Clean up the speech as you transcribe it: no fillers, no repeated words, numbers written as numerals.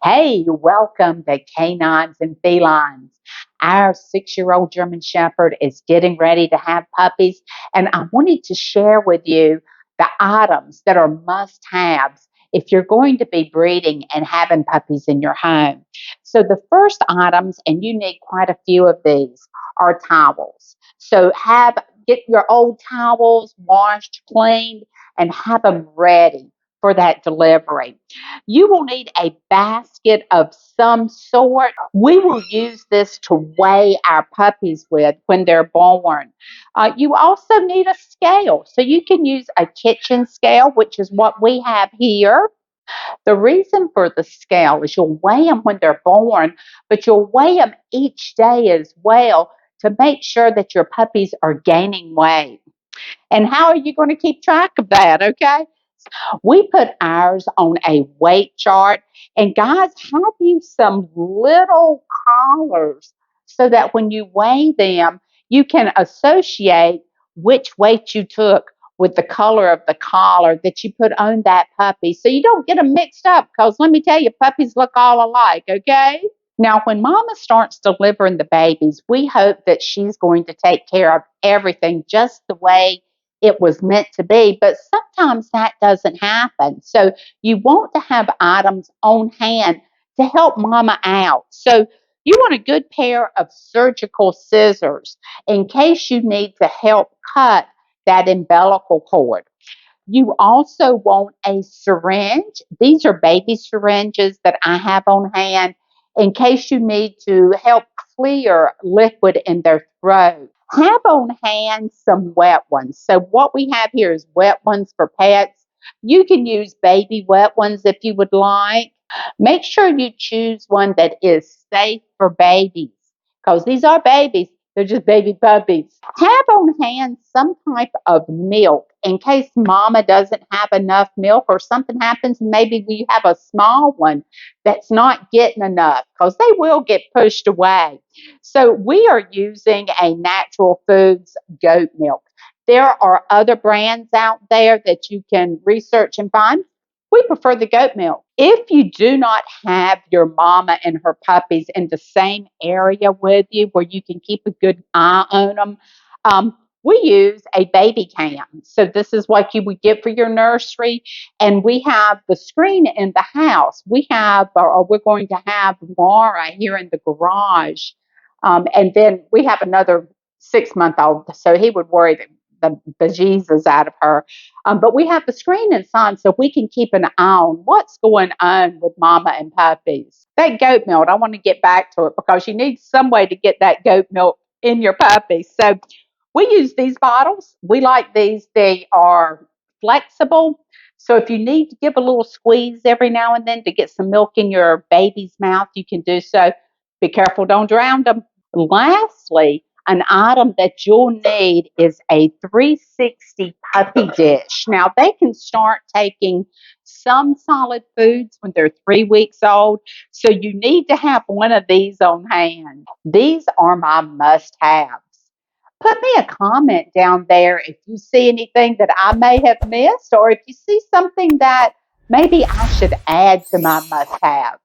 Hey, welcome to Canines and Felines. Our 6-year-old German Shepherd is getting ready to have puppies, and I wanted to share with you the items that are must haves if you're going to be breeding and having puppies in your home. So, the first items, and you need quite a few of these, are towels. So, get your old towels washed, cleaned, and have them ready for that delivery. You will need a basket of some sort. We will use this to weigh our puppies with when they're born. You also need a scale. So you can use a kitchen scale, which is what we have here. The reason for the scale is you'll weigh them when they're born, but you'll weigh them each day as well to make sure that your puppies are gaining weight. And how are you going to keep track of that? Okay. We put ours on a weight chart, and guys, have you some little collars so that when you weigh them, you can associate which weight you took with the color of the collar that you put on that puppy so you don't get them mixed up. Because let me tell you, puppies look all alike, okay? Now, when mama starts delivering the babies, we hope that she's going to take care of everything just the way it was meant to be, but sometimes that doesn't happen. So you want to have items on hand to help mama out. So you want a good pair of surgical scissors in case you need to help cut that umbilical cord. You also want a syringe. These are baby syringes that I have on hand in case you need to help clear liquid in their throat. Have on hand some wet ones. So, what we have here is wet ones for pets. You can use baby wet ones if you would like. Make sure you choose one that is safe for babies because these are babies. They're just baby puppies. Have on hand some type of milk in case mama doesn't have enough milk or something happens. Maybe we have a small one that's not getting enough because they will get pushed away. So we are using a natural foods goat milk. There are other brands out there that you can research and find. We prefer the goat milk. If you do not have your mama and her puppies in the same area with you where you can keep a good eye on them, we use a baby cam. So this is what you would get for your nursery. And we have the screen in the house. We're going to have Laura here in the garage. And then we have another 6-month old. So he would worry the bejesus out of her. But we have the screen inside so we can keep an eye on what's going on with mama and puppies. That goat milk, I want to get back to it because you need some way to get that goat milk in your puppy. So we use these bottles. We like these. They are flexible. So if you need to give a little squeeze every now and then to get some milk in your baby's mouth, you can do so. Be careful, don't drown them. Lastly, an item that you'll need is a 360 puppy dish. Now, they can start taking some solid foods when they're 3 weeks old, so you need to have one of these on hand. These are my must haves. Put me a comment down there if you see anything that I may have missed, or if you see something that maybe I should add to my must have.